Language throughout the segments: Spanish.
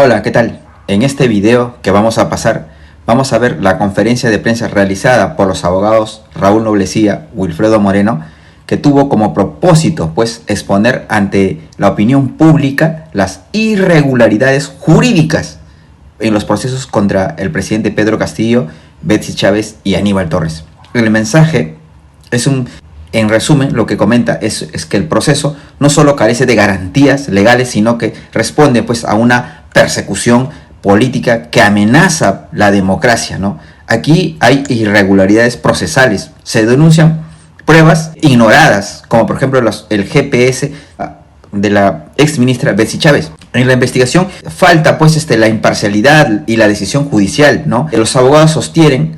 Hola, ¿qué tal? En este video que vamos a pasar, vamos a ver la conferencia de prensa realizada por los abogados Raúl Noblecía, Wilfredo Moreno, que tuvo como propósito, pues, exponer ante la opinión pública las irregularidades jurídicas en los procesos contra el presidente Pedro Castillo, Betsy Chávez y Aníbal Torres. El mensaje en resumen, lo que comenta es que el proceso no solo carece de garantías legales, sino que responde, pues, a una persecución política que amenaza la democracia, ¿no? Aquí hay irregularidades procesales, se denuncian pruebas ignoradas, como por ejemplo el GPS de la ex ministra Betsy Chávez. En la investigación falta, pues, la imparcialidad y la decisión judicial, ¿no? Los abogados sostienen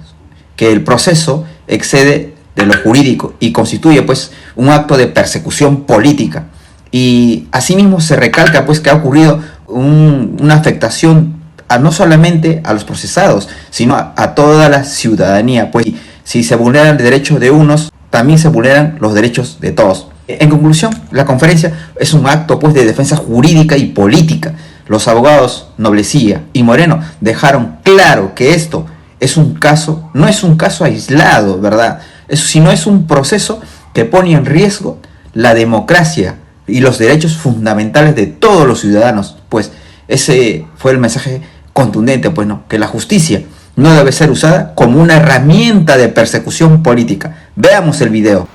que el proceso excede de lo jurídico y constituye, pues, un acto de persecución política. Y asimismo se recalca, pues, que ha ocurrido una afectación no solamente a los procesados, sino a toda la ciudadanía, pues si se vulneran los derechos de unos, también se vulneran los derechos de todos. En conclusión, la conferencia es un acto, pues, de defensa jurídica y política. Los abogados Noblecía y Moreno dejaron claro que esto es un caso, no es un caso aislado, ¿verdad? Sino es un proceso que pone en riesgo la democracia y los derechos fundamentales de todos los ciudadanos. Pues ese fue el mensaje contundente, pues, no, que la justicia no debe ser usada como una herramienta de persecución política. Veamos el video.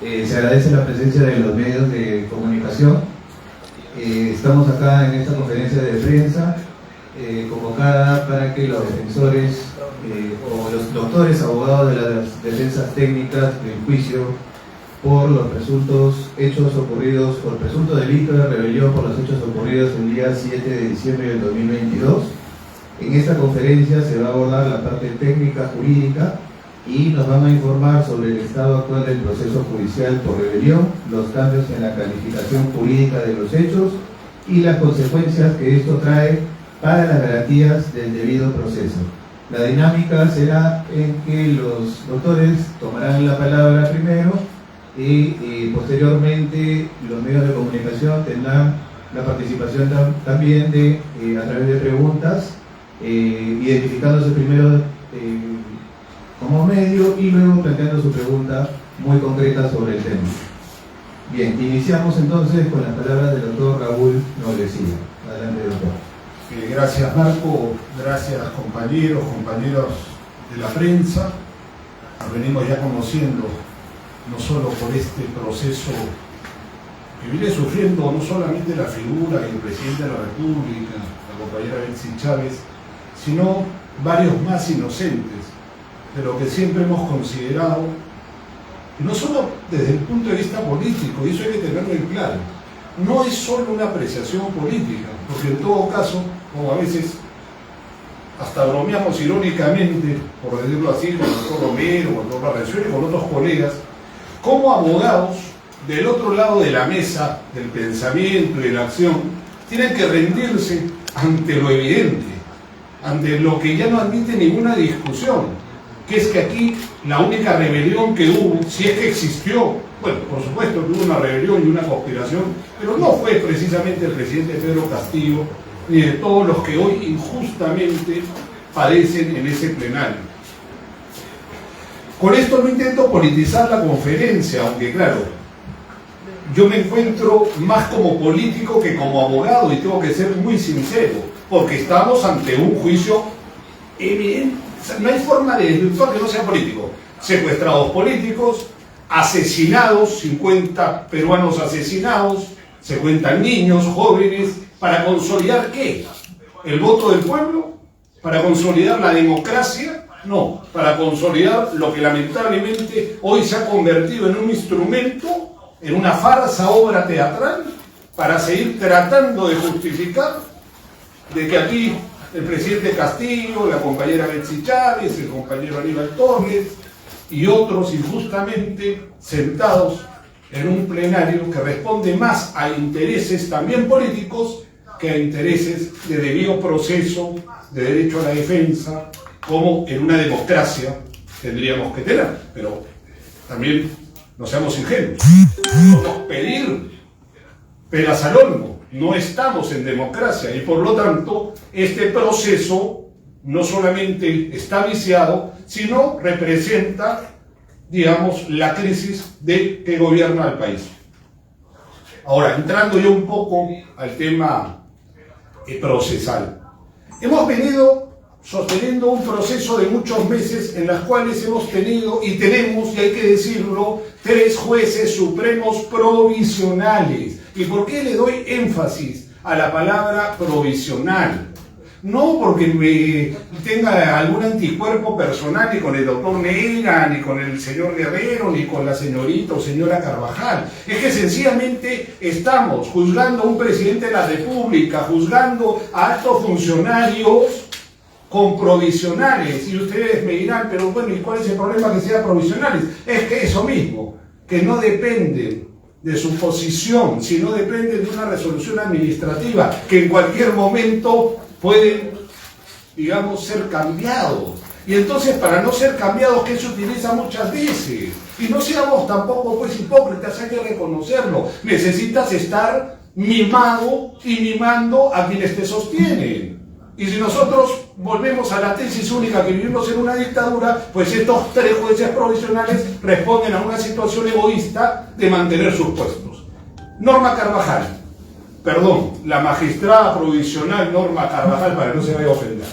Se agradece la presencia de los medios de comunicación. Estamos acá en esta conferencia de prensa convocada para que los defensores o los doctores abogados de las defensas técnicas del juicio por los presuntos hechos ocurridos, por el presunto delito de rebelión por los hechos ocurridos el día 7 de diciembre del 2022. En esta conferencia se va a abordar la parte técnica jurídica y nos van a informar sobre el estado actual del proceso judicial por rebelión, los cambios en la calificación jurídica de los hechos y las consecuencias que esto trae para las garantías del debido proceso. La dinámica será en que los doctores tomarán la palabra primero y posteriormente los medios de comunicación tendrán la participación también a través de preguntas, identificándose primero como medio y luego planteando su pregunta muy concreta sobre el tema. Bien, iniciamos entonces con las palabras del doctor Raúl Noblecía. Adelante, doctor. Gracias, Marco, gracias, compañeros de la prensa. Nos venimos ya conociendo no solo por este proceso que viene sufriendo no solamente la figura del presidente de la República, la compañera Betsy Chávez, sino varios más inocentes, de lo que siempre hemos considerado, y no solo desde el punto de vista político, y eso hay que tenerlo en claro, no es solo una apreciación política, porque en todo caso, como a veces hasta bromeamos irónicamente, por decirlo así, con el doctor Romero, con el doctor Barrenzuela y con otros colegas, como abogados del otro lado de la mesa del pensamiento y de la acción tienen que rendirse ante lo evidente, ante lo que ya no admite ninguna discusión, que es que aquí la única rebelión que hubo, si es que existió, bueno, por supuesto que hubo una rebelión y una conspiración, pero no fue precisamente el presidente Pedro Castillo ni de todos los que hoy injustamente padecen en ese plenario. Con esto no intento politizar la conferencia, aunque claro, yo me encuentro más como político que como abogado y tengo que ser muy sincero, porque estamos ante un juicio evidente. No hay forma de desvirtuar que no sea político. Secuestrados políticos, asesinados, 50 peruanos asesinados, se cuentan niños, jóvenes, ¿para consolidar qué? ¿El voto del pueblo? ¿Para consolidar la democracia? No, para consolidar lo que lamentablemente hoy se ha convertido en un instrumento, en una farsa obra teatral, para seguir tratando de justificar de que aquí el presidente Castillo, la compañera Betsy Chávez, el compañero Aníbal Torres y otros injustamente sentados en un plenario que responde más a intereses también políticos que a intereses de debido proceso, de derecho a la defensa, como en una democracia tendríamos que tener. Pero también no seamos ingenuos, no podemos pedir peras al olmo. no estamos en democracia y por lo tanto este proceso no solamente está viciado, sino representa, digamos, la crisis que gobierna el país. Ahora, entrando yo un poco al tema procesal. Hemos venido sosteniendo un proceso de muchos meses en los cuales hemos tenido y tenemos, y hay que decirlo, 3 jueces supremos provisionales. ¿Y por qué le doy énfasis a la palabra provisional? No porque me tenga algún anticuerpo personal ni con el doctor Neira, ni con el señor Guerrero, ni con la señorita o señora Carvajal. Es que sencillamente estamos juzgando a un presidente de la República, juzgando a altos funcionarios con provisionales. Y ustedes me dirán, pero bueno, ¿y cuál es el problema que sean provisionales? Es que eso mismo, que no dependen de su posición, sino dependen de una resolución administrativa que en cualquier momento pueden, digamos, ser cambiados. Y entonces, para no ser cambiados, ¿qué se utiliza muchas veces? Y no seamos tampoco pues hipócritas, hay que reconocerlo. Necesitas estar mimado y mimando a quienes te sostienen. Y si nosotros volvemos a la tesis única que vivimos en una dictadura, pues estos 3 jueces provisionales responden a una situación egoísta de mantener sus puestos. Norma Carvajal. Perdón, la magistrada provisional Norma Carvajal, para que no se vaya a ofender.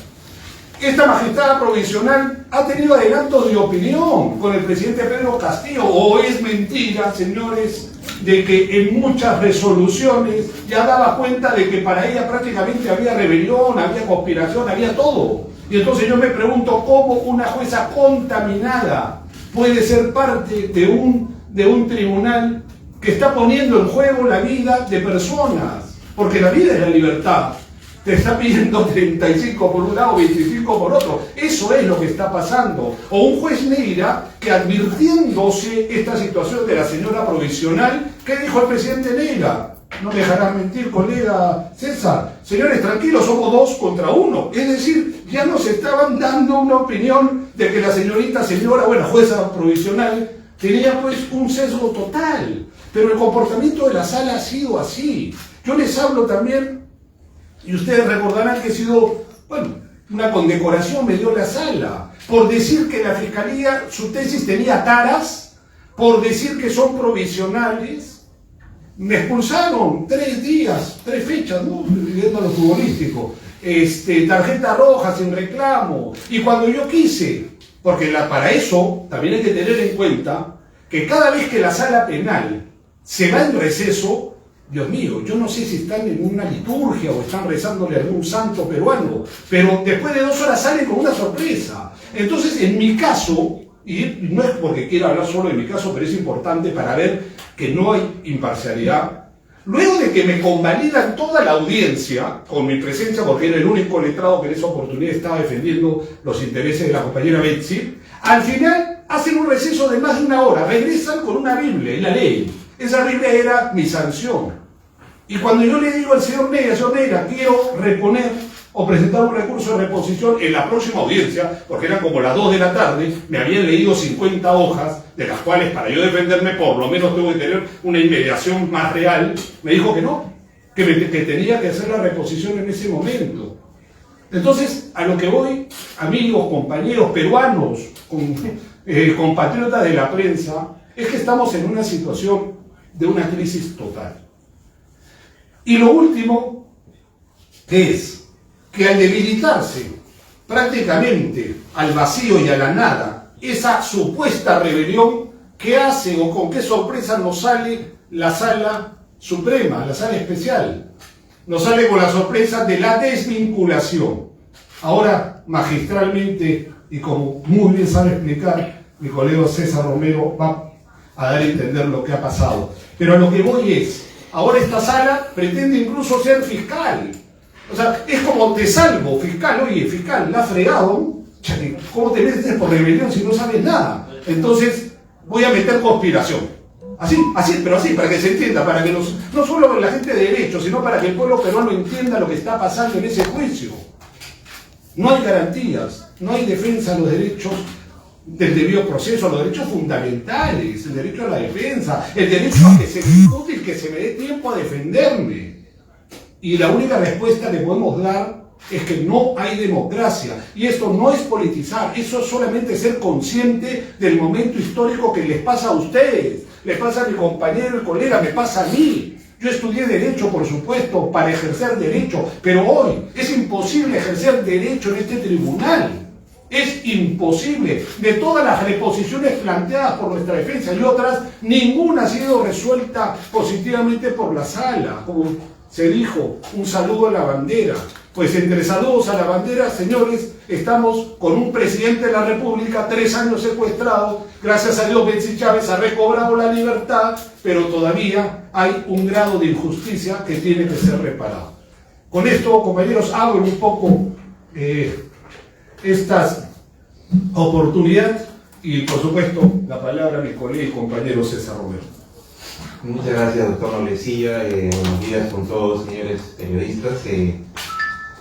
Esta magistrada provisional ha tenido adelantos de opinión con el presidente Pedro Castillo. ¿O es mentira, señores, de que en muchas resoluciones ya daba cuenta de que para ella prácticamente había rebelión, había conspiración, había todo? Y entonces yo me pregunto cómo una jueza contaminada puede ser parte de un tribunal que está poniendo en juego la vida de personas, porque la vida es la libertad. Te está pidiendo 35 por un lado, 25 por otro. Eso es lo que está pasando. O un juez Neira que, advirtiéndose esta situación de la señora provisional, ¿qué dijo el presidente Neira? No me dejarás mentir, colega César. Señores, tranquilos, somos 2 contra 1. Es decir, ya nos estaban dando una opinión de que la señora, bueno, jueza provisional, tenía pues un sesgo total. Pero el comportamiento de la sala ha sido así. Yo les hablo también, y ustedes recordarán que ha sido, bueno, una condecoración me dio la sala, por decir que la Fiscalía, su tesis tenía taras, por decir que son provisionales. Me expulsaron 3 días, 3 fechas, ¿no? Viendo lo futbolístico. Tarjeta roja sin reclamo. Y cuando yo quise, porque para eso también hay que tener en cuenta que cada vez que la sala penal se va en receso, Dios mío, yo no sé si están en una liturgia o están rezándole a algún santo peruano, pero después de 2 horas salen con una sorpresa. Entonces, en mi caso, y no es porque quiera hablar solo de mi caso, pero es importante para ver que no hay imparcialidad, luego de que me convalidan toda la audiencia con mi presencia, porque era el único letrado que en esa oportunidad estaba defendiendo los intereses de la compañera Betsy, al final hacen un receso de más de 1 hora, regresan con una Biblia y la ley. Esa Biblia era mi sanción. Y cuando yo le digo al señor Neira, quiero reponer o presentar un recurso de reposición en la próxima audiencia, porque eran como las 2 de la tarde, me habían leído 50 hojas, de las cuales para yo defenderme por lo menos tengo que tener una inmediación más real, me dijo que no, que tenía que hacer la reposición en ese momento. Entonces, a lo que voy, amigos, compañeros peruanos, compatriotas de la prensa, es que estamos en una situación de una crisis total. Y lo último, que es que al debilitarse prácticamente al vacío y a la nada esa supuesta rebelión, ¿qué hace o con qué sorpresa nos sale la sala suprema, la sala especial? Nos sale con la sorpresa de la desvinculación. Ahora, magistralmente, y como muy bien sabe explicar mi colega César Romero, va a dar a entender lo que ha pasado. Pero a lo que voy es, ahora esta sala pretende incluso ser fiscal. O sea, es como te salvo, fiscal. Oye, fiscal, la has fregado. ¿Cómo te metes por rebelión si no sabes nada? Entonces, voy a meter conspiración. Así, pero así, para que se entienda, para que no solo la gente de derecho, sino para que el pueblo peruano entienda lo que está pasando en ese juicio. No hay garantías, no hay defensa de los derechos del debido proceso, los derechos fundamentales, el derecho a la defensa, el derecho a que se me discute y que se me dé tiempo a defenderme. Y la única respuesta que podemos dar es que no hay democracia. Y esto no es politizar, eso es solamente ser consciente del momento histórico que les pasa a ustedes, les pasa a mi compañero, el colega, me pasa a mí. Yo estudié Derecho, por supuesto, para ejercer Derecho, pero hoy es imposible ejercer Derecho en este tribunal. Es imposible. De todas las reposiciones planteadas por nuestra defensa y otras, ninguna ha sido resuelta positivamente por la sala. Como se dijo, un saludo a la bandera. Pues entre saludos a la bandera, señores, estamos con un presidente de la República 3 años secuestrado. Gracias a Dios, Betsy Chávez ha recobrado la libertad, pero todavía hay un grado de injusticia que tiene que ser reparado. Con esto, compañeros, abro un poco estas oportunidades y, por supuesto, la palabra a mi colega y compañero César Romero. Muchas gracias, doctor Noblecilla. Buenos días con todos, señores periodistas.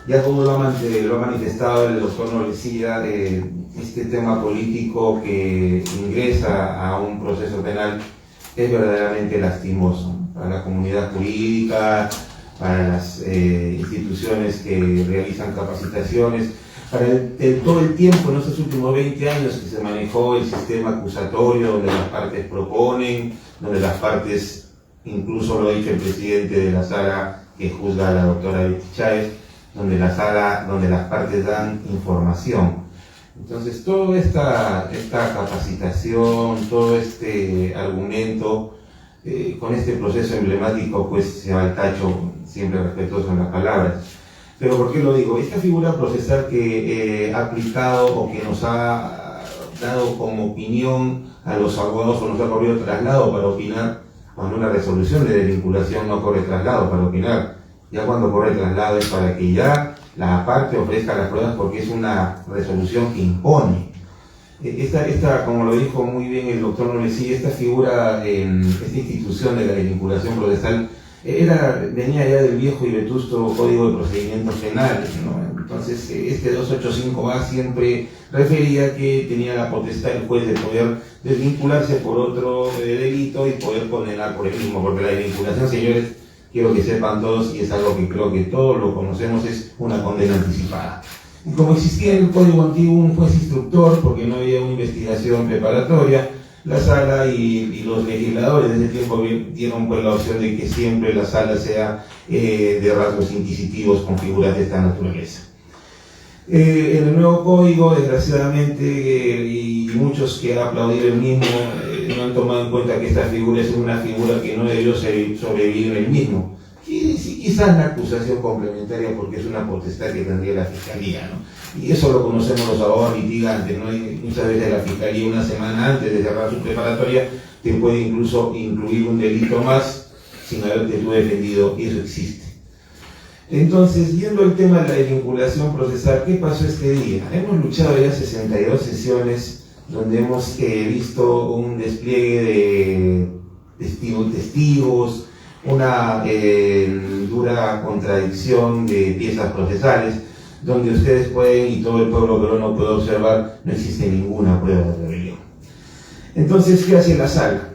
Ya como lo ha manifestado el doctor Noblecilla, este tema político que ingresa a un proceso penal es verdaderamente lastimoso para la comunidad jurídica, para las instituciones que realizan capacitaciones, para todo el tiempo, en estos últimos 20 años que se manejó el sistema acusatorio, donde las partes proponen, donde las partes, incluso lo ha dicho el presidente de la sala que juzga a la doctora Betsy Chávez, donde las partes dan información. Entonces, toda esta capacitación, todo este argumento, con este proceso emblemático, pues se va al tacho, siempre respetuoso en las palabras. Pero ¿por qué lo digo? Esta figura procesal que ha aplicado o que nos ha dado como opinión a los abogados o nos ha corrido traslado para opinar, cuando una resolución de desvinculación no corre traslado para opinar. Ya cuando corre traslado es para que ya la parte ofrezca las pruebas porque es una resolución que impone. Esta, como lo dijo muy bien el doctor Noblecilla, esta figura, esta institución de la desvinculación procesal, venía ya del viejo y vetusto Código de Procedimientos Penales, ¿no? Entonces, este 285A siempre refería que tenía la potestad el juez de poder desvincularse por otro delito y poder condenar por el mismo, porque la desvinculación, señores, quiero que sepan todos, y es algo que creo que todos lo conocemos, es una condena anticipada. Y como existía en el Código Antiguo un juez instructor, porque no había una investigación preparatoria, la sala y los legisladores de ese tiempo dieron pues la opción de que siempre la sala sea de rasgos inquisitivos con figuras de esta naturaleza. En el nuevo código, desgraciadamente, y muchos que han aplaudido el mismo, no han tomado en cuenta que esta figura es una figura que no debió sobrevivir en el mismo. Y quizás la acusación complementaria porque es una potestad que tendría la Fiscalía, ¿no? Y eso lo conocemos los abogados litigantes, ¿no? Y muchas veces la Fiscalía una semana antes de cerrar su preparatoria te puede incluso incluir un delito más sin haberte tú defendido, y eso existe. Entonces, viendo el tema de la desvinculación procesal, ¿qué pasó este día? Hemos luchado ya 62 sesiones donde hemos visto un despliegue de testigos, una dura contradicción de piezas procesales, donde ustedes pueden, y todo el pueblo peruano puede observar, no existe ninguna prueba de rebelión. Entonces, ¿qué hace la sala?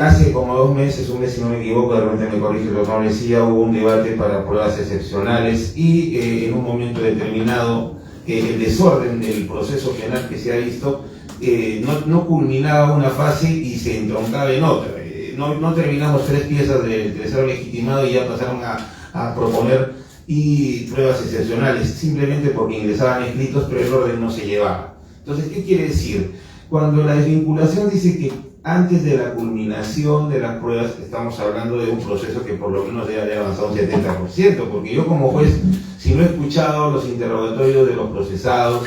Hace como 2 meses, un mes si no me equivoco, de repente me corrige el doctor Noblecilla, hubo un debate para pruebas excepcionales y en un momento determinado el desorden del proceso penal que se ha visto no culminaba una fase y se entroncaba en otra. No terminamos 3 piezas del tercero legitimado y ya pasaron a proponer y pruebas excepcionales, simplemente porque ingresaban escritos, pero el orden no se llevaba. Entonces, ¿qué quiere decir? Cuando la desvinculación dice que antes de la culminación de las pruebas, estamos hablando de un proceso que por lo menos debe haber avanzado un 70%, porque yo como juez, si no he escuchado los interrogatorios de los procesados,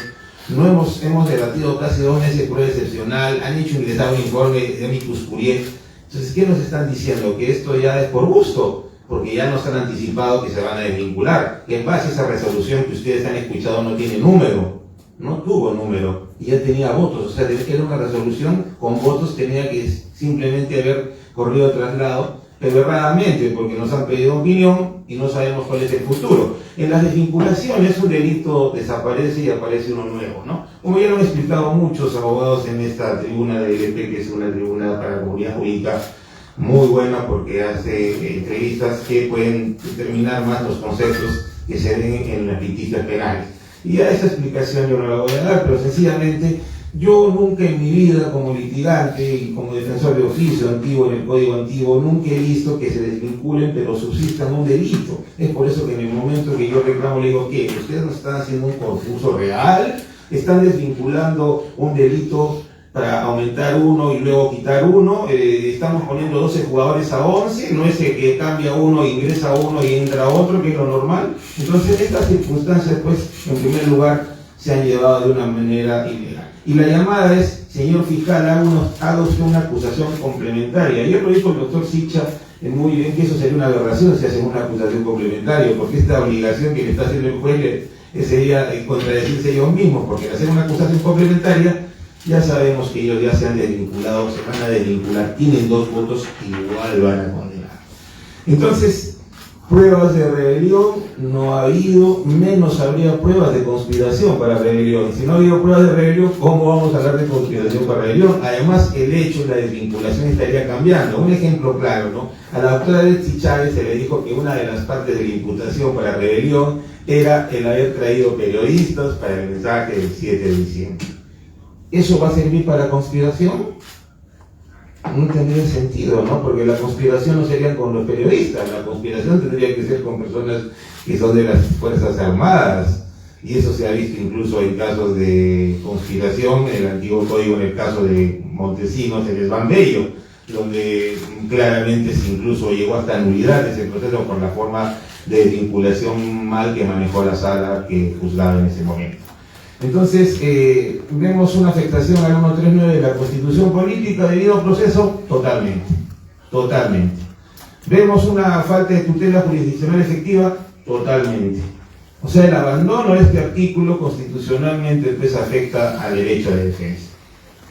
hemos debatido casi 2 meses prueba excepcional, han hecho ingresar un informe de amicus curiae. Entonces, ¿qué nos están diciendo? Que esto ya es por gusto, porque ya nos han anticipado que se van a desvincular. Que en base a esa resolución que ustedes han escuchado no tiene número, no tuvo número, y ya tenía votos. O sea, era una resolución con votos, tenía que simplemente haber corrido traslado, pero erradamente, porque nos han pedido opinión y no sabemos cuál es el futuro. En las desvinculaciones un delito desaparece y aparece uno nuevo, ¿no? Como ya lo han explicado muchos abogados en esta tribuna de ILP, que es una tribuna para la comunidad jurídica, muy buena porque hace entrevistas que pueden determinar más los conceptos que se den en las litigios penales. Y a esa explicación yo no la voy a dar, pero sencillamente yo nunca en mi vida como litigante y como defensor de oficio antiguo en el Código Antiguo, nunca he visto que se desvinculen pero subsistan un delito. Es por eso que en el momento que yo reclamo le digo que ustedes no están haciendo un concurso real, están desvinculando un delito para aumentar uno y luego quitar uno, estamos poniendo 12 jugadores a 11, no es que cambia uno, ingresa uno y entra otro, que es lo normal. Entonces estas circunstancias, pues, en primer lugar, se han llevado de una manera ilegal. Y la llamada es, señor fiscal, haga usted una acusación complementaria. Yo lo dijo el doctor Sicha muy bien que eso sería una aberración si hacemos una acusación complementaria, porque esta obligación que le está haciendo el juez sería contradecirse ellos mismos, porque al hacer una acusación complementaria, ya sabemos que ellos ya se han desvinculado, se van a desvincular, tienen 2 votos, igual van a condenar. Entonces, pruebas de rebelión no ha habido, menos habría pruebas de conspiración para rebelión. Si no ha habido pruebas de rebelión, ¿cómo vamos a hablar de conspiración para rebelión? Además, el hecho, la desvinculación estaría cambiando. Un ejemplo claro, ¿no? A la doctora Betsy Chávez se le dijo que una de las partes de la imputación para rebelión era el haber traído periodistas para el mensaje del 7 de diciembre. ¿Eso va a servir para conspiración? No tendría sentido, ¿no? Porque la conspiración no sería con los periodistas, la conspiración tendría que ser con personas que son de las Fuerzas Armadas. Y eso se ha visto incluso en casos de conspiración, en el antiguo código, en el caso de Montesinos, en Esbambello, donde claramente se incluso llegó hasta nulidad ese proceso por la forma de vinculación mal que manejó la sala que juzgaba en ese momento. Entonces, vemos una afectación al 139 de la Constitución Política debido a un proceso totalmente. Vemos una falta de tutela jurisdiccional efectiva totalmente. O sea, el abandono de este artículo constitucionalmente pues afecta al derecho de defensa.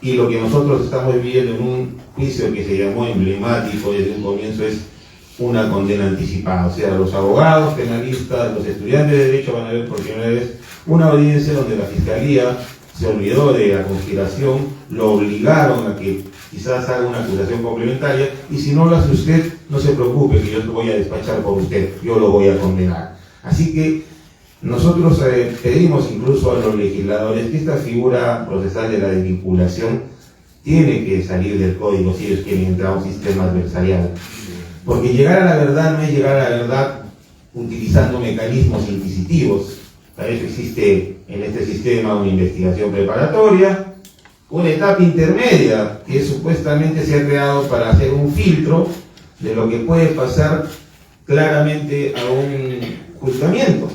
Y lo que nosotros estamos viviendo en un juicio que se llamó emblemático desde un comienzo es una condena anticipada. O sea, los abogados, penalistas, los estudiantes de derecho van a ver por primera vez una audiencia donde la Fiscalía se olvidó de la conspiración, lo obligaron a que quizás haga una acusación complementaria, y si no lo hace usted, no se preocupe que yo lo voy a despachar por usted, yo lo voy a condenar. Así que nosotros pedimos incluso a los legisladores que esta figura procesal de la desvinculación tiene que salir del código si ellos quieren entrar a un sistema adversarial. Porque llegar a la verdad no es llegar a la verdad utilizando mecanismos inquisitivos. Para eso existe en este sistema una investigación preparatoria, una etapa intermedia que supuestamente se ha creado para hacer un filtro de lo que puede pasar claramente a un juzgamiento.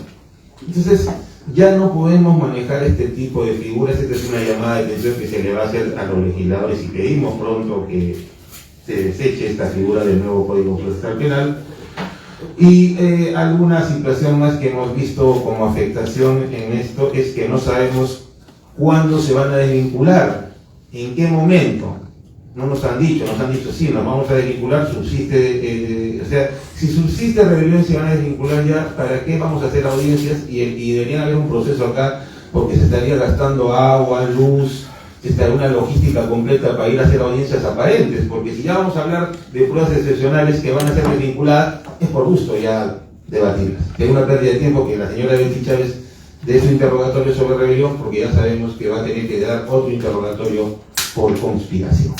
Entonces, ya no podemos manejar este tipo de figuras. Esta es una llamada de atención que se le va a hacer a los legisladores y pedimos pronto que se deseche esta figura del nuevo Código Procesal Penal. Y alguna situación más que hemos visto como afectación en esto es que no sabemos cuándo se van a desvincular, en qué momento. No nos han dicho sí, nos vamos a desvincular, subsiste, o sea, si subsiste rebelión se van a desvincular ya, ¿para qué vamos a hacer audiencias? Y debería haber un proceso acá, porque se estaría gastando agua, luz, estaría una logística completa para ir a hacer audiencias aparentes, porque si ya vamos a hablar de pruebas excepcionales que van a ser desvinculadas, es por gusto ya debatirlas. Es una pérdida de tiempo que la señora Betsy Chávez dé su interrogatorio sobre rebelión, porque ya sabemos que va a tener que dar otro interrogatorio por conspiración.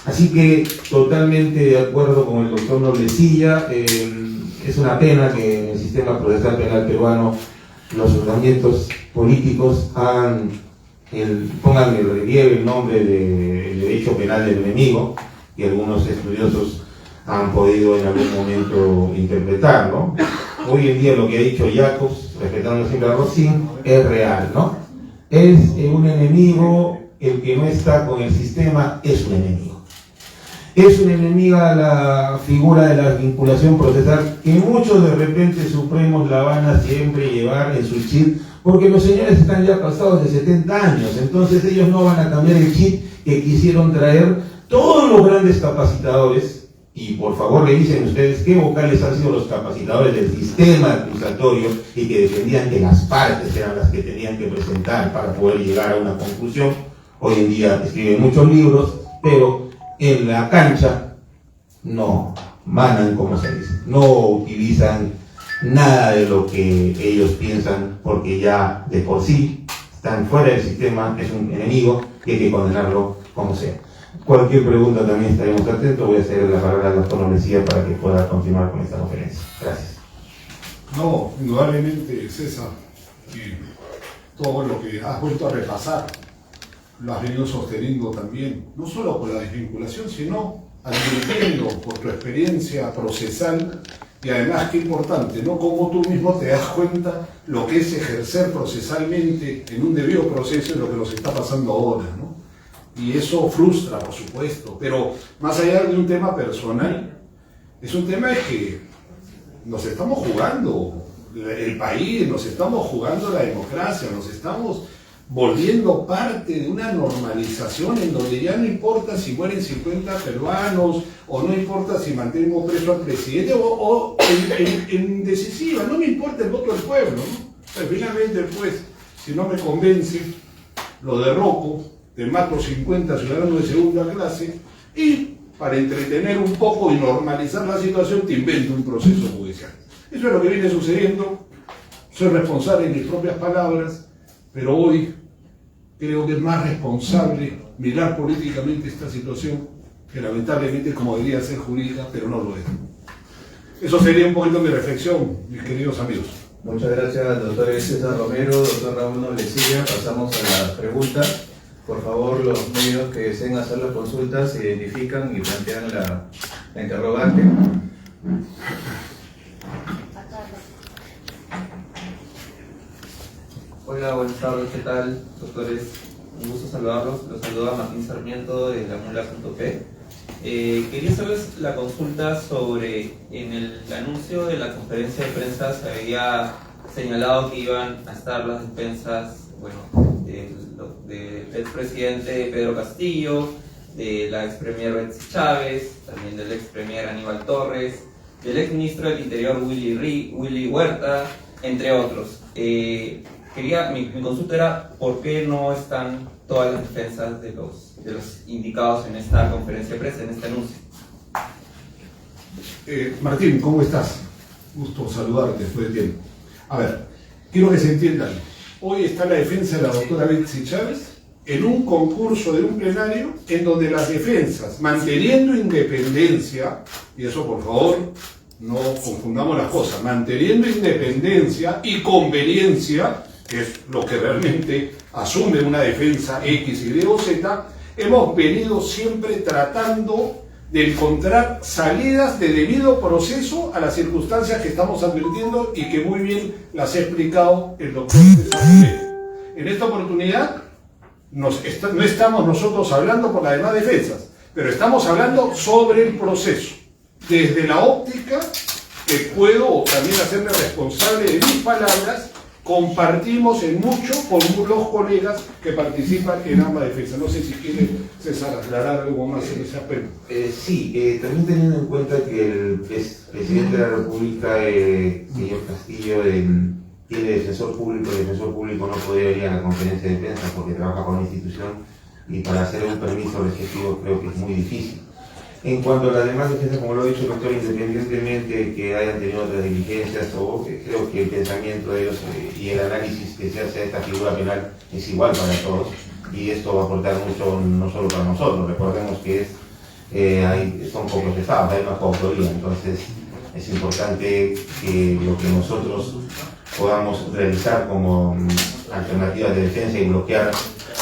Así que totalmente de acuerdo con el doctor Noblecilla. Es una pena que en el sistema procesal penal peruano los juzgamientos políticos pongan en relieve el nombre de derecho penal del enemigo, y algunos estudiosos han podido en algún momento interpretar, ¿no? Hoy en día lo que ha dicho Jacobs, respetando siempre a Rossin, es real, ¿no? Es un enemigo, el que no está con el sistema es un enemigo. Es una enemiga la figura de la vinculación procesal, que muchos de repente supremos la van a siempre llevar en su chip, porque los señores están ya pasados de 70 años, entonces ellos no van a cambiar el chip que quisieron traer todos los grandes capacitadores. Y por favor revisen ustedes qué vocales han sido los capacitadores del sistema acusatorio y que defendían que las partes eran las que tenían que presentar para poder llegar a una conclusión. Hoy en día escriben muchos libros, pero en la cancha no manan, como se dice, no utilizan nada de lo que ellos piensan, porque ya de por sí están fuera del sistema, es un enemigo y hay que condenarlo como sea. Cualquier pregunta también estaremos atentos. Voy a ceder la palabra al doctor Noblecía para que pueda continuar con esta conferencia. Gracias. No, indudablemente, César, todo lo que has vuelto a repasar lo has venido sosteniendo también, no solo por la desvinculación, sino advirtiendo por tu experiencia procesal. Y además, qué importante, ¿no? Cómo tú mismo te das cuenta lo que es ejercer procesalmente en un debido proceso y lo que nos está pasando ahora, ¿no? Y eso frustra, por supuesto, pero más allá de un tema personal, es un tema de que nos estamos jugando el país, nos estamos jugando la democracia, nos estamos volviendo parte de una normalización en donde ya no importa si mueren 50 peruanos, o no importa si mantenemos preso al presidente, o en decisiva, no me importa el voto del pueblo, ¿no? Pero finalmente, pues, si no me convence, lo derroco, te mato 50 ciudadanos de segunda clase, y para entretener un poco y normalizar la situación, te invento un proceso judicial. Eso es lo que viene sucediendo. Soy responsable de mis propias palabras, pero hoy creo que es más responsable mirar políticamente esta situación, que lamentablemente, como debería ser jurídica, pero no lo es. Eso sería un poquito mi reflexión, mis queridos amigos. Muchas gracias, doctor César Romero, doctor Raúl Noblecía. Pasamos a las preguntas. Por favor, los medios que deseen hacer las consultas se identifican y plantean la interrogante. Hola, buenas tardes, ¿qué tal, doctores? Un gusto saludarlos. Los saluda Martín Sarmiento de la Mula.p. Quería hacerles la consulta sobre, en el anuncio de la conferencia de prensa se había señalado que iban a estar las defensas, bueno, del expresidente Pedro Castillo, de la expremier Betsy Chávez, también del expremier Aníbal Torres, del exministro del Interior Willy Huerta, entre otros. Mi consulta era ¿por qué no están todas las defensas de los indicados en esta conferencia de prensa, en este anuncio? Martín, ¿cómo estás? Gusto saludarte después de tiempo. A ver, quiero que se entiendan. Hoy está la defensa de la doctora Betsy Chávez en un concurso de un plenario en donde las defensas, manteniendo independencia, y eso por favor no confundamos las cosas, manteniendo independencia y conveniencia, que es lo que realmente asume una defensa X, Y o Z, hemos venido siempre tratando de encontrar salidas de debido proceso a las circunstancias que estamos advirtiendo y que muy bien las ha explicado el doctor César Romero. En esta oportunidad no estamos nosotros hablando por las demás defensas, pero estamos hablando sobre el proceso, desde la óptica que puedo también hacerme responsable de mis palabras. Compartimos en mucho con los colegas que participan en ambas defensas. No sé si quiere César aclarar algo más en ese aspecto. Sí, también teniendo en cuenta que el presidente de la República, señor Castillo, tiene defensor público. El defensor público no podría ir a la conferencia de prensa porque trabaja con la institución y para hacer un permiso respectivo creo que es muy difícil. En cuanto a las demás defensas, como lo ha dicho el doctor, independientemente que hayan tenido otras diligencias, creo que el pensamiento de ellos y el análisis que se hace de esta figura penal es igual para todos, y esto va a aportar mucho no solo para nosotros. Recordemos que son pocos estados, hay una coautoría, entonces es importante que lo que nosotros podamos realizar como alternativas de defensa y bloquear,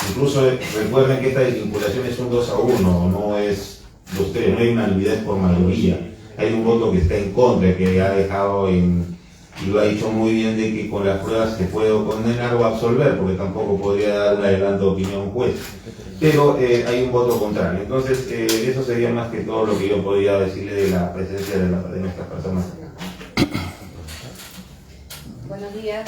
incluso recuerden que esta desvinculación es un 2-1, no hay unanimidad por mayoría, hay un voto que está en contra, que ha dejado y lo ha dicho muy bien, de que con las pruebas se puede condenar o absolver, porque tampoco podría dar un adelanto de opinión a un juez, pero hay un voto contrario. Entonces eso sería más que todo lo que yo podría decirle de la presencia de nuestras personas. Buenos días.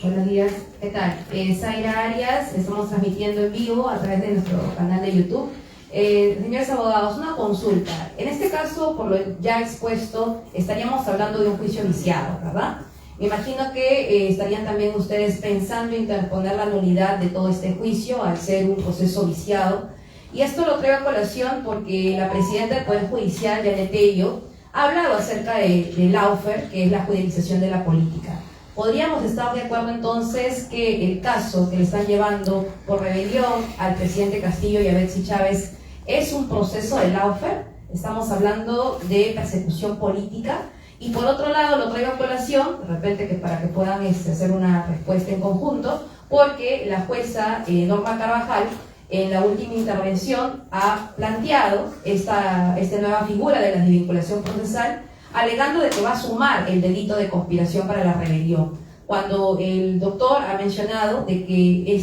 Buenos días, ¿qué tal? Zaira Arias, estamos transmitiendo en vivo a través de nuestro canal de YouTube. Señores abogados, una consulta. En este caso, por lo ya expuesto, estaríamos hablando de un juicio viciado, ¿verdad? Me imagino que estarían también ustedes pensando interponer la nulidad de todo este juicio al ser un proceso viciado. Y esto lo traigo a colación porque la presidenta del Poder Judicial, Janet Tello, ha hablado acerca de lawfare, que es la judicialización de la política. ¿Podríamos estar de acuerdo entonces que el caso que le están llevando por rebelión al presidente Castillo y a Betsy Chávez es un proceso de lawfare? Estamos hablando de persecución política. Y por otro lado, lo traigo a colación, de repente que para que puedan hacer una respuesta en conjunto, porque la jueza Norma Carvajal, en la última intervención, ha planteado esta nueva figura de la desvinculación procesal, alegando de que va a sumar el delito de conspiración para la rebelión, cuando el doctor ha mencionado de que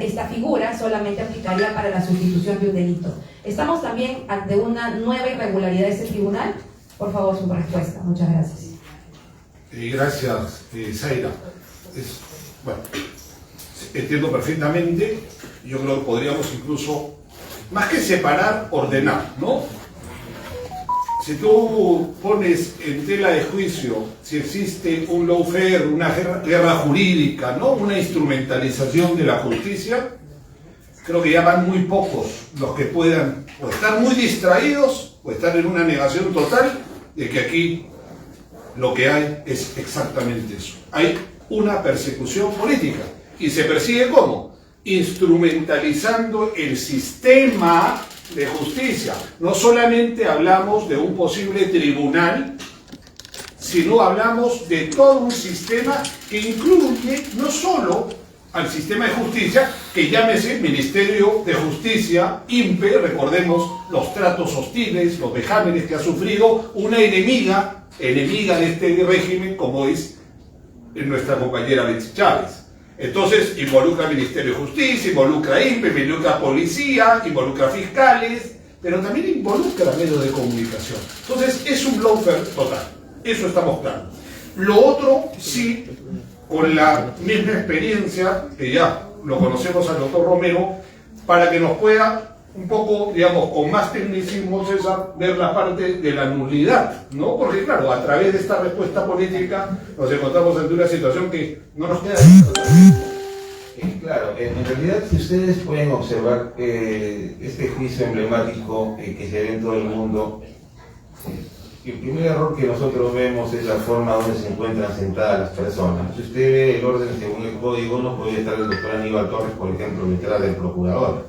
esta figura solamente aplicaría para la sustitución de un delito. ¿Estamos también ante una nueva irregularidad de este tribunal? Por favor, su respuesta. Muchas gracias. Gracias, Zaira. Bueno, entiendo perfectamente. Yo creo que podríamos incluso, más que separar, ordenar, ¿no? Si tú pones en tela de juicio si existe un lawfare, una guerra jurídica, ¿no? Una instrumentalización de la justicia, creo que ya van muy pocos los que puedan o estar muy distraídos o estar en una negación total de que aquí lo que hay es exactamente eso. Hay una persecución política y se persigue ¿cómo? Instrumentalizando el sistema de justicia. No solamente hablamos de un posible tribunal, sino hablamos de todo un sistema que incluye no solo al sistema de justicia, que llámese Ministerio de Justicia, INPE, recordemos los tratos hostiles, los vejámenes que ha sufrido una enemiga de este régimen como es nuestra compañera Betsy Chávez. Entonces involucra Ministerio de Justicia, involucra INPE, involucra policía, involucra fiscales, pero también involucra medios de comunicación. Entonces es un lawfare total, eso estamos claros. Lo otro, sí, con la misma experiencia, que ya lo conocemos al doctor Romero, para que nos pueda un poco, digamos, con más tecnicismo, César, ver la parte de la nulidad, ¿no? Porque claro, a través de esta respuesta política nos encontramos ante una situación que no nos queda Claro, en realidad, si ustedes pueden observar este juicio emblemático que se ve en todo el mundo, el primer error que nosotros vemos es la forma donde se encuentran sentadas las personas. Si usted ve el orden según el código, no podría estar el doctor Aníbal Torres, por ejemplo, detrás del procurador,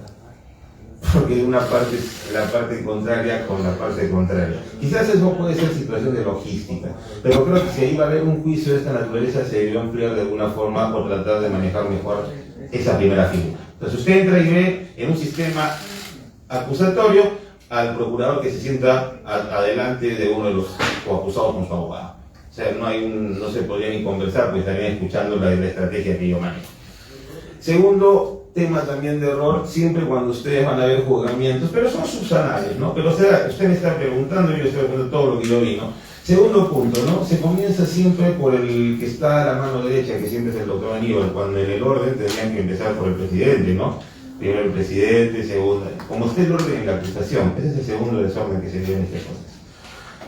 porque una parte es la parte contraria con la parte contraria. Quizás eso puede ser situación de logística, pero creo que si ahí va a haber un juicio de esta naturaleza, se debió emplear de alguna forma o tratar de manejar mejor esa primera figura. Entonces usted entra y ve en un sistema acusatorio al procurador que se sienta adelante de uno de los coacusados con su abogado. O sea, no se podría ni conversar porque estarían escuchando la estrategia que yo manejo. Segundo tema también de error, siempre cuando ustedes van a ver juzgamientos, pero son subsanales, ¿no? Pero usted me está preguntando y yo estoy preguntando todo lo que yo vi, ¿no? Segundo punto, ¿no? Se comienza siempre por el que está a la mano derecha, que siempre es el doctor Aníbal, cuando en el orden tendrían que empezar por el presidente, ¿no? Primero el presidente, segundo, como esté el orden en la acusación, ese es el segundo desorden que se dio en este proceso.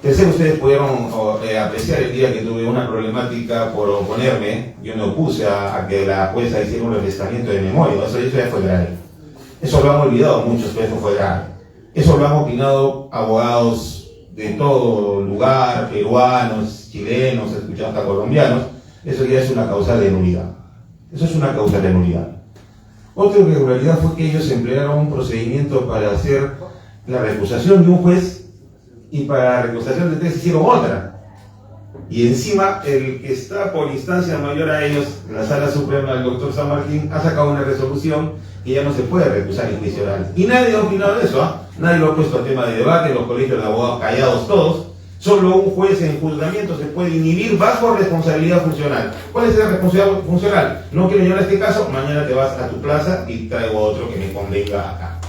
Tercero, ustedes pudieron apreciar el día que tuve una problemática por oponerme, yo me opuse a que la jueza hiciera un refrescamiento de memoria, eso ya fue grave. Eso lo han olvidado muchos, pero eso fue grave. Eso lo han opinado abogados de todo lugar, peruanos, chilenos, escuchados hasta colombianos. Eso ya es una causa de nulidad. Eso es una causa de nulidad. Otra irregularidad fue que ellos emplearon un procedimiento para hacer la recusación de un juez y para la recusación de tres hicieron otra. Y encima el que está por instancia mayor a ellos, la Sala Suprema del doctor San Martín, ha sacado una resolución que ya no se puede recusar en juicio oral. Y nadie ha opinado de eso, ¿eh? Nadie lo ha puesto a tema de debate, los colegios de abogados callados todos. Solo un juez en juzgamiento se puede inhibir bajo responsabilidad funcional. ¿Cuál es la responsabilidad funcional? No quiero llevar este caso, mañana te vas a tu plaza y traigo otro que me convenga acá.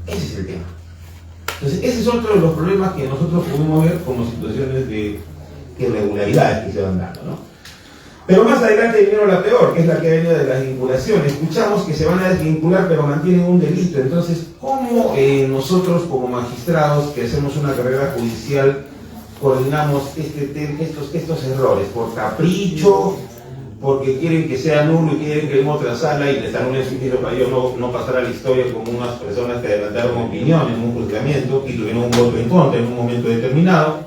Ese es el tema. Entonces, ese es otro de los problemas que nosotros pudimos ver como situaciones de irregularidades que se van dando, ¿no? Pero más adelante vinieron la peor, que es la que ha venido de las vinculaciones. Escuchamos que se van a desvincular, pero mantienen un delito. Entonces, ¿cómo nosotros como magistrados que hacemos una carrera judicial coordinamos estos errores? ¿Por capricho? porque quieren que sea nulo y quieren que en otra sala y les anulen su juicio para ellos no pasar a la historia como unas personas que adelantaron opinión en un juzgamiento y tuvieron un voto en contra en un momento determinado.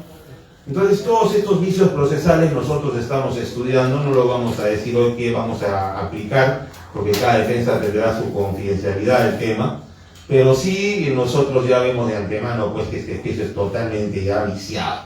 Entonces todos estos vicios procesales nosotros estamos estudiando, no lo vamos a decir hoy que vamos a aplicar, porque cada defensa tendrá su confidencialidad del tema, pero sí nosotros ya vemos de antemano pues que este juicio es totalmente ya viciado,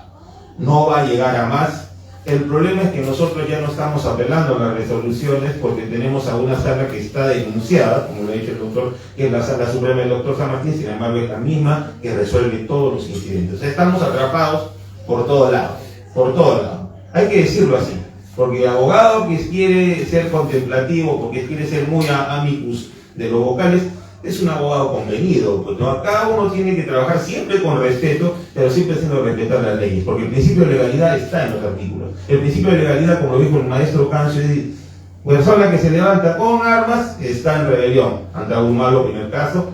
no va a llegar a más. El problema es que nosotros ya no estamos apelando a las resoluciones porque tenemos a una sala que está denunciada, como lo ha dicho el doctor, que es la Sala Suprema del doctor San Martín, sin embargo es la misma que resuelve todos los incidentes. O sea, estamos atrapados por todos lados, por todos lados. Hay que decirlo así, porque el abogado que quiere ser contemplativo, porque quiere ser muy amicus de los vocales, es un abogado convenido, pues no, cada uno tiene que trabajar siempre con respeto, pero siempre haciendo respetar las leyes, porque el principio de legalidad está en los artículos. El principio de legalidad, como lo dijo el maestro Cancio, es persona que se levanta con armas está en rebelión. Andrés Humalo, primer caso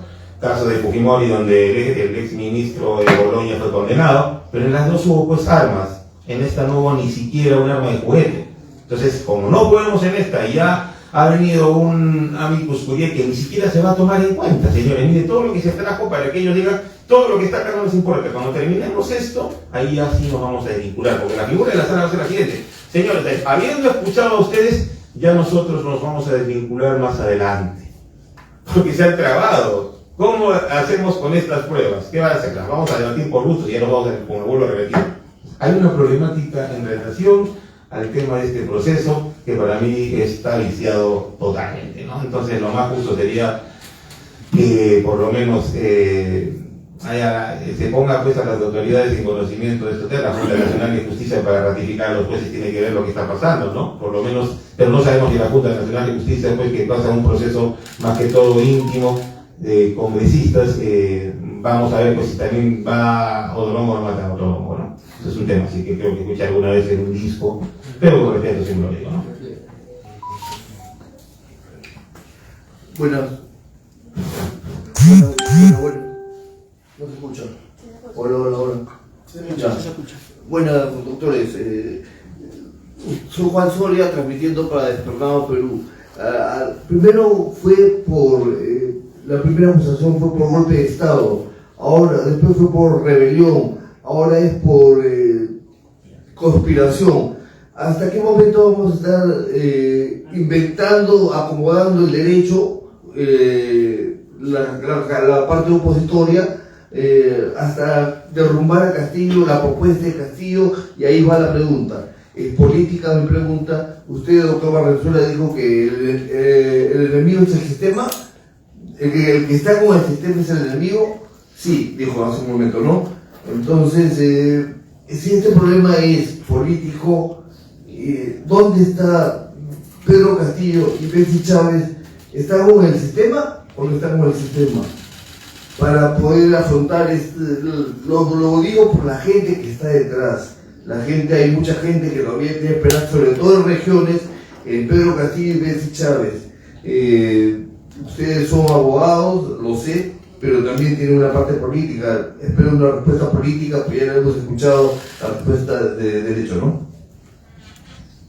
de Fujimori, donde el ex ministro de Boloña fue condenado, pero en las dos hubo pues armas, en esta no hubo ni siquiera un arma de juguete. Entonces, como no podemos en esta, ya ha venido un amicus curiae que ni siquiera se va a tomar en cuenta, señores. Mire, todo lo que se trajo para que ellos digan, todo lo que está acá no les importa. Cuando terminemos esto, ahí ya sí nos vamos a desvincular, porque la figura de la sala va a ser la siguiente. Señores, habiendo escuchado a ustedes, ya nosotros nos vamos a desvincular más adelante, porque se han trabado. ¿Cómo hacemos con estas pruebas? ¿Qué van a hacer? Las vamos a debatir por gusto y ya nos vamos a, como vuelvo a repetir. Hay una problemática en relación al tema de este proceso que para mí está viciado totalmente, ¿no? Entonces lo más justo sería que por lo menos se ponga pues a las autoridades en conocimiento de esto, la Junta Nacional de Justicia para ratificar a los jueces tiene que ver lo que está pasando, ¿no? Por lo menos, pero no sabemos si la Junta Nacional de Justicia pues que pasa un proceso más que todo íntimo de congresistas, vamos a ver pues si también va Odolongo o no mata a Odolongo, ¿no? Eso es un tema, así que creo que escuché alguna vez en un disco, pero con respeto siempre lo digo, ¿no? Buenas. No se escucha. Hola. Se escucha. Buenas, doctores. Soy Juan Soria, transmitiendo para Despertado Perú. Primero fue por... la primera acusación fue por golpe de Estado. Ahora, después fue por rebelión. Ahora es por conspiración. ¿Hasta qué momento vamos a estar inventando, acomodando el derecho, la parte opositoria, hasta derrumbar a Castillo, la propuesta de Castillo? Y ahí va la pregunta. ¿Es política mi pregunta? Usted, doctor Barrenzuela, dijo que el enemigo es el sistema. El que está con el sistema es el enemigo. Sí, dijo hace un momento, ¿no? Entonces, si este problema es político, ¿dónde está Pedro Castillo y Betsy Chávez? ¿Están con el sistema o no están con el sistema? Para poder afrontar lo digo por la gente que está detrás. La gente, hay mucha gente que todavía tiene esperanza, sobre todo en regiones, en Pedro Castillo y Betsy Chávez. Ustedes son abogados, lo sé, pero también tienen una parte política. Espero una respuesta política, pero ya hemos escuchado la respuesta de derecho, ¿no?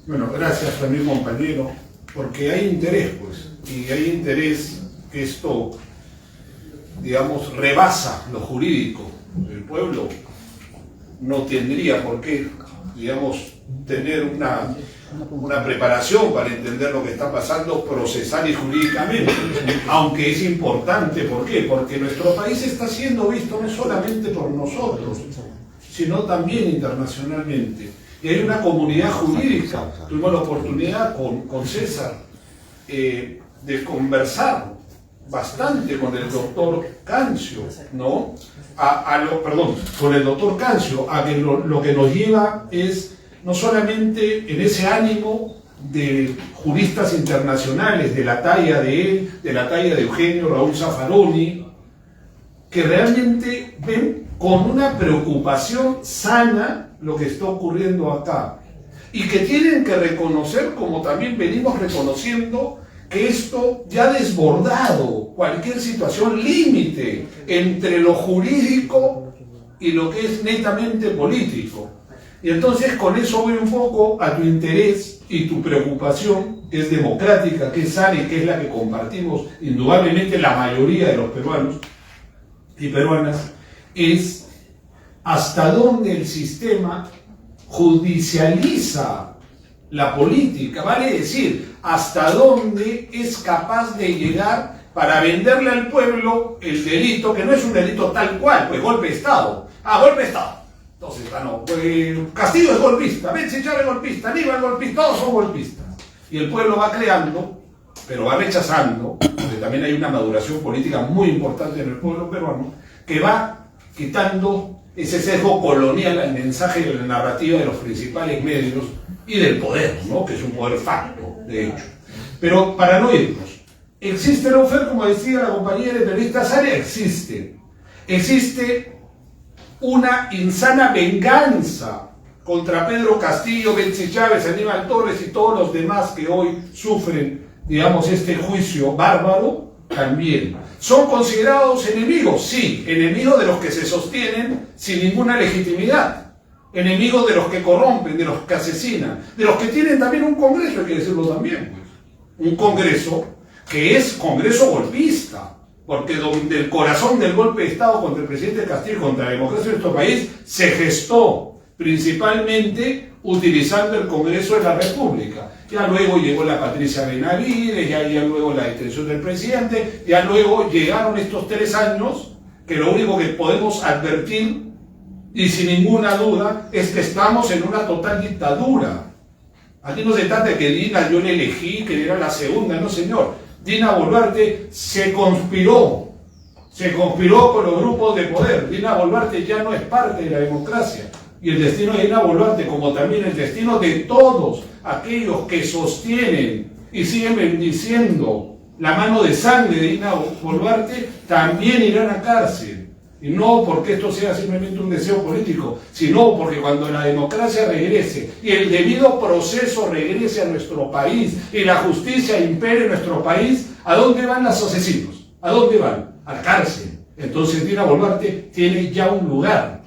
Bueno, gracias a mi compañero, porque hay interés, pues, y hay interés que esto, digamos, rebasa lo jurídico. El pueblo no tendría por qué, digamos, tener una preparación para entender lo que está pasando procesal y jurídicamente, aunque es importante. ¿Por qué? Porque nuestro país está siendo visto no solamente por nosotros, sino también internacionalmente. Y hay una comunidad jurídica. Tuvimos la oportunidad con César de conversar bastante con el doctor Cancio, ¿no? Con el doctor Cancio, a que lo que nos lleva es no solamente en ese ánimo de juristas internacionales de la talla de él, de la talla de Eugenio Raúl Zaffaroni, que realmente ven con una preocupación sana lo que está ocurriendo acá y que tienen que reconocer, como también venimos reconociendo, que esto ya ha desbordado cualquier situación límite entre lo jurídico y lo que es netamente político. Y entonces con eso voy un poco a tu interés y tu preocupación, que es democrática, que es sana y que es la que compartimos indudablemente la mayoría de los peruanos y peruanas, es hasta dónde el sistema judicializa la política, vale decir, hasta dónde es capaz de llegar para venderle al pueblo el delito, que no es un delito tal cual, pues golpe de Estado. Ah, golpe de Estado. Entonces, no, pues Castillo es golpista, Betsy Chávez es golpista, Aníbal es golpista, todos son golpistas. Y el pueblo va creando, pero va rechazando, porque también hay una maduración política muy importante en el pueblo peruano, que va quitando ese sesgo colonial al mensaje y a la narrativa de los principales medios y del poder, ¿no? Que es un poder facto, de hecho. Pero para no irnos, ¿existe la oferta, como decía la compañera de periodistas Aria? Existe. Existe una insana venganza contra Pedro Castillo, Betsy Chávez, Aníbal Torres y todos los demás que hoy sufren, digamos, este juicio bárbaro, también. ¿Son considerados enemigos? Sí, enemigos de los que se sostienen sin ninguna legitimidad, enemigos de los que corrompen, de los que asesinan, de los que tienen también un congreso, hay que decirlo también, pues. Un congreso que es congreso golpista, porque donde el corazón del golpe de Estado contra el presidente Castillo, contra la democracia de nuestro país, se gestó principalmente utilizando el Congreso de la República. Ya luego llegó la Patricia Benavides, ya luego la detención del presidente, ya luego llegaron estos 3 años, que lo único que podemos advertir, y sin ninguna duda, es que estamos en una total dictadura. Aquí no se trata de que Dina yo le elegí, que era la segunda, no señor. Dina Boluarte se conspiró con los grupos de poder. Dina Boluarte ya no es parte de la democracia. Y el destino de Dina Boluarte, como también el destino de todos aquellos que sostienen y siguen bendiciendo la mano de sangre de Dina Boluarte, también irán a cárcel. Y no porque esto sea simplemente un deseo político, sino porque cuando la democracia regrese y el debido proceso regrese a nuestro país y la justicia impere en nuestro país, ¿a dónde van los asesinos? ¿A dónde van? A la cárcel. Entonces Dina Boluarte tiene ya un lugar.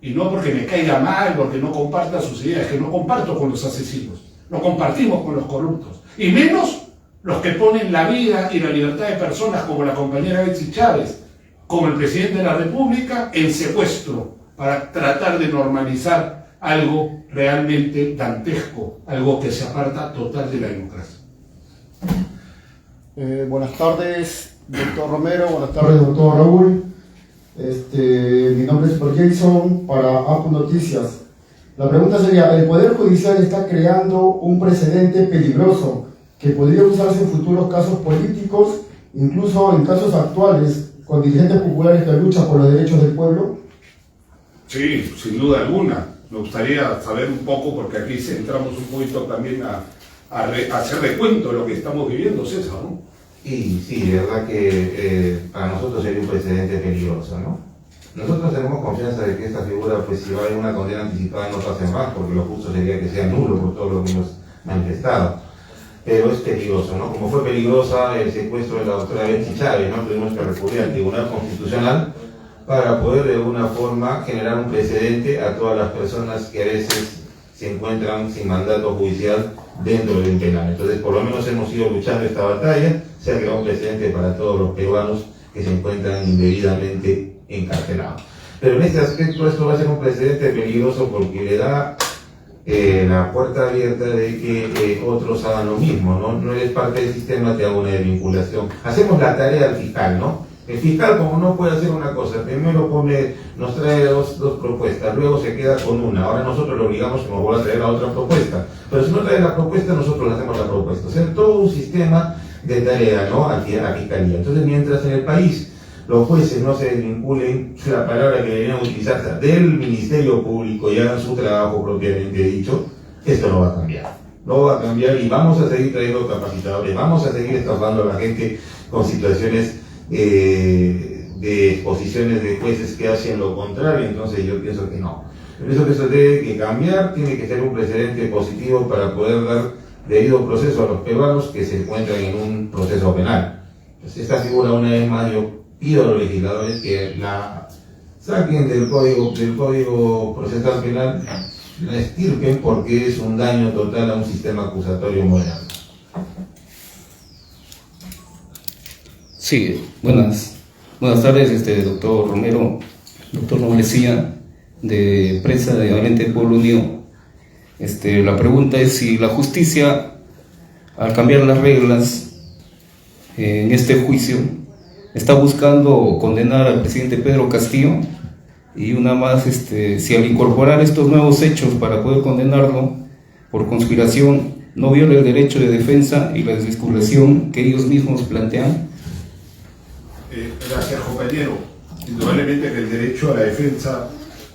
Y no porque me caiga mal, porque no comparta sus ideas, que no comparto con los asesinos, no compartimos con los corruptos. Y menos los que ponen la vida y la libertad de personas como la compañera Betsy Chávez, como el presidente de la República, en secuestro para tratar de normalizar algo realmente dantesco, algo que se aparta total de la democracia. Buenas tardes, doctor Romero, buenas tardes, doctor Raúl. Mi nombre es Paul Jason para APU Noticias. La pregunta sería, ¿el Poder Judicial está creando un precedente peligroso que podría usarse en futuros casos políticos, incluso en casos actuales, con dirigentes populares que luchan por los derechos del pueblo? Sí, sin duda alguna. Me gustaría saber un poco, porque aquí entramos un poquito también a hacer recuento de lo que estamos viviendo, César, ¿no? Y sí, de verdad que para nosotros sería un precedente peligroso, ¿no? Nosotros tenemos confianza de que esta figura, pues si va a haber una condena anticipada, no pase más, porque lo justo sería que sea nulo por todo lo que hemos manifestado. Pero es peligroso, ¿no? Como fue peligrosa el secuestro de la doctora Betsy Chávez, ¿no? Tuvimos que recurrir al Tribunal Constitucional para poder de alguna forma generar un precedente a todas las personas que a veces se encuentran sin mandato judicial dentro de un penal. Entonces, por lo menos hemos ido luchando esta batalla, se ha creado un precedente para todos los peruanos que se encuentran indebidamente encarcelados. Pero en este aspecto esto va a ser un precedente peligroso porque le da la puerta abierta de que otros hagan lo mismo, ¿no? No eres parte del sistema, te hago una desvinculación. Hacemos la tarea del fiscal, ¿no? El fiscal, como no puede hacer una cosa, primero nos trae dos propuestas, luego se queda con una. Ahora nosotros le obligamos que nos vuelva a traer la otra propuesta. Pero si no trae la propuesta, nosotros le hacemos la propuesta. O sea, todo un sistema de tarea, ¿no? A fiscalía. Entonces, mientras en el país los jueces no se desvinculen, la palabra que deberían utilizarse, del Ministerio Público y hagan su trabajo propiamente dicho, esto no va a cambiar. No va a cambiar y vamos a seguir trayendo capacitadores, vamos a seguir estafando a la gente con situaciones de exposiciones de jueces que hacen lo contrario. Entonces yo pienso que no. Yo pienso que eso tiene que cambiar, tiene que ser un precedente positivo para poder dar debido proceso a los peruanos que se encuentran en un proceso penal. Entonces esta figura, una vez más, yo pido a los legisladores que la saquen del código procesal penal si la extirpen porque es un daño total a un sistema acusatorio moderno. Sí, buenas tardes, doctor Romero, doctor Noblecía, de prensa de Valiente Pueblo Unido. La pregunta es si la justicia, al cambiar las reglas en este juicio, está buscando condenar al presidente Pedro Castillo, y una más, si al incorporar estos nuevos hechos para poder condenarlo por conspiración, no viola el derecho de defensa y la desvinculación que ellos mismos plantean. Gracias, compañero. Indudablemente que el derecho a la defensa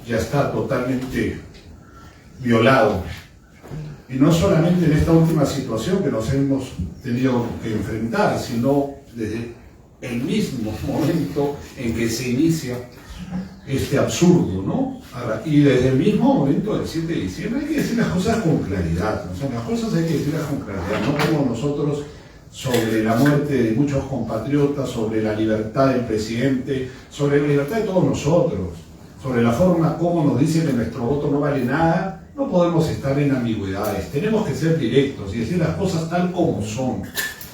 ya está totalmente violado. Y no solamente en esta última situación que nos hemos tenido que enfrentar, sino desde el mismo momento en que se inicia este absurdo, ¿no? Y desde el mismo momento del 7 de diciembre hay que decir las cosas con claridad, ¿no? O sea, las cosas hay que decirlas con claridad, no como nosotros sobre la muerte de muchos compatriotas, sobre la libertad del presidente, sobre la libertad de todos nosotros, sobre la forma como nos dicen que nuestro voto no vale nada. No podemos estar en ambigüedades, tenemos que ser directos y decir las cosas tal como son.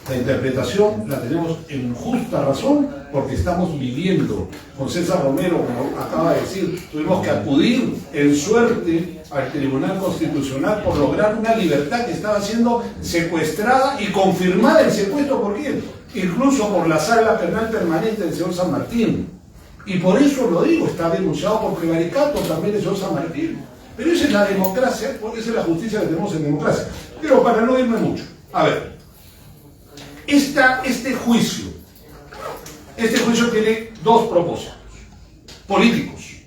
La interpretación la tenemos en justa razón porque estamos viviendo. Con César Romero, como acaba de decir, tuvimos que acudir en suerte al Tribunal Constitucional por lograr una libertad que estaba siendo secuestrada y confirmada el secuestro por quién, incluso por la Sala Penal Permanente del señor San Martín. Y por eso lo digo, está denunciado por prevaricato también el señor San Martín. Pero esa es la democracia, porque esa es la justicia que tenemos en democracia. Pero para no irme mucho, a ver, este juicio tiene dos propósitos políticos.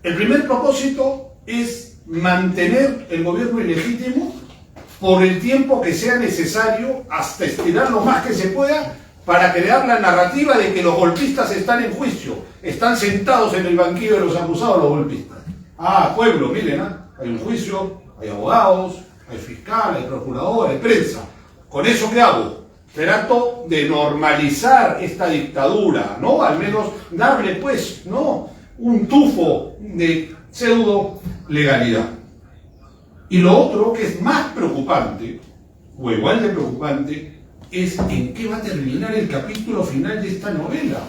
El primer propósito es mantener el gobierno ilegítimo por el tiempo que sea necesario, hasta estirar lo más que se pueda, para crear la narrativa de que los golpistas están en juicio, están sentados en el banquillo de los acusados los golpistas. Ah, pueblo, miren, hay un juicio, hay abogados, hay fiscal, hay procurador, hay prensa. ¿Con eso qué hago? Trato de normalizar esta dictadura, ¿no? Al menos darle, pues, ¿no?, un tufo de pseudo legalidad. Y lo otro, que es más preocupante, o igual de preocupante, es en qué va a terminar el capítulo final de esta novela.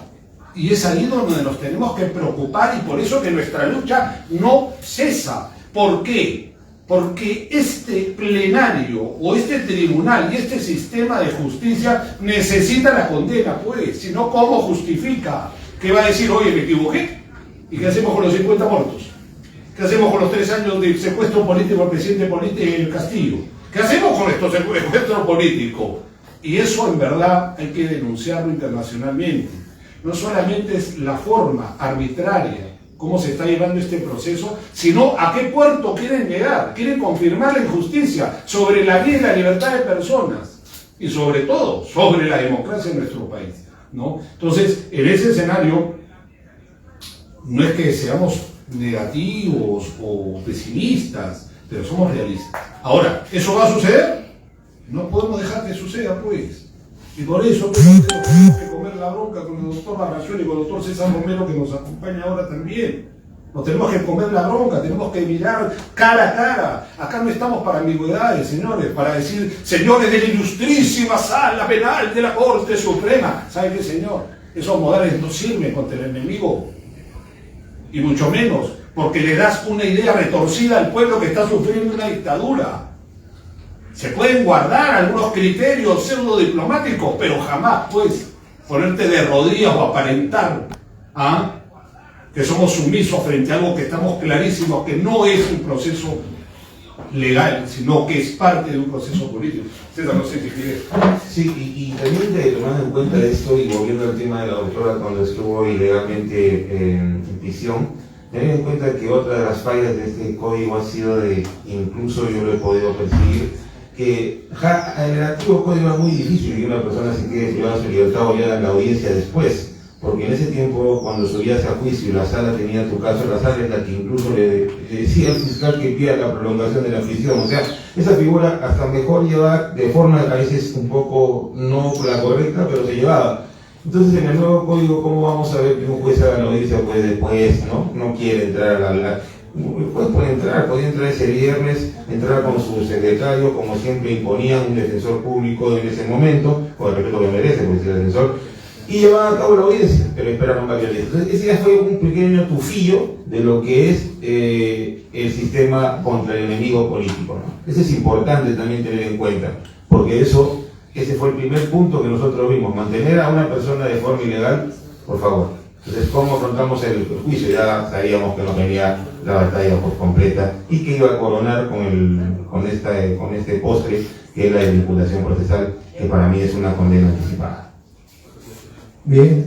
Y es ahí donde nos tenemos que preocupar, y por eso que nuestra lucha no cesa. ¿Por qué? Porque este plenario, o este tribunal, y este sistema de justicia necesita la condena, pues. Si no, ¿cómo justifica? ¿Qué va a decir? Oye, me equivoqué. ¿Y qué hacemos con los 50 muertos? ¿Qué hacemos con los 3 años de secuestro político al presidente Castillo? ¿Qué hacemos con estos secuestros políticos? Y eso en verdad hay que denunciarlo internacionalmente. No solamente es la forma arbitraria cómo se está llevando este proceso, sino a qué puerto quieren llegar. Quieren confirmar la injusticia sobre la vida y la libertad de personas, y sobre todo sobre la democracia en nuestro país, ¿no? Entonces, en ese escenario, no es que seamos negativos o pesimistas, pero somos realistas. Ahora, ¿eso va a suceder? No podemos dejar que suceda, pues. Y por eso tenemos que comer la bronca con el doctor Barracioli y con el doctor César Romero, que nos acompaña ahora también. Nos tenemos que comer la bronca, tenemos que mirar cara a cara. Acá no estamos para ambigüedades, señores, para decir, señores de la ilustrísima sala penal de la Corte Suprema. ¿Sabe qué, señor? Esos modales no sirven contra el enemigo. Y mucho menos porque le das una idea retorcida al pueblo que está sufriendo una dictadura. Se pueden guardar algunos criterios pseudo diplomáticos, pero jamás, pues, ponerte de rodillas o aparentar que somos sumisos frente a algo que estamos clarísimos que no es un proceso legal, sino que es parte de un proceso político. César, no sé si quieres. Sí, y también tomando en cuenta esto y volviendo al tema de la doctora cuando estuvo ilegalmente en prisión, tener en cuenta que otra de las fallas de este código ha sido de, incluso yo lo he podido percibir, que el antiguo código era muy difícil que una persona se quede privada de su libertad o ya en la audiencia después, porque en ese tiempo cuando subías a juicio y la sala tenía tu caso, la sala es la que incluso le decía al fiscal que pida la prolongación de la prisión. O sea, esa figura hasta mejor lleva de forma a veces un poco no la correcta, pero se llevaba. Entonces en el nuevo código, ¿cómo vamos a ver que un juez haga la audiencia pues después, no quiere entrar a la... Pues podía entrar ese viernes, entrar con su secretario, como siempre imponían un defensor público en ese momento, con el respeto que merece, pues el defensor, y llevaban a cabo la audiencia, pero esperaron varios días. Entonces, ese ya fue un pequeño tufillo de lo que es el sistema contra el enemigo político, ¿no? Eso es importante también tener en cuenta, porque ese fue el primer punto que nosotros vimos, mantener a una persona de forma ilegal, por favor. Entonces, ¿cómo afrontamos el juicio? Ya sabíamos que nos venía la batalla por completa y que iba a coronar con este postre, que es la vinculación procesal, que para mí es una condena anticipada. Bien.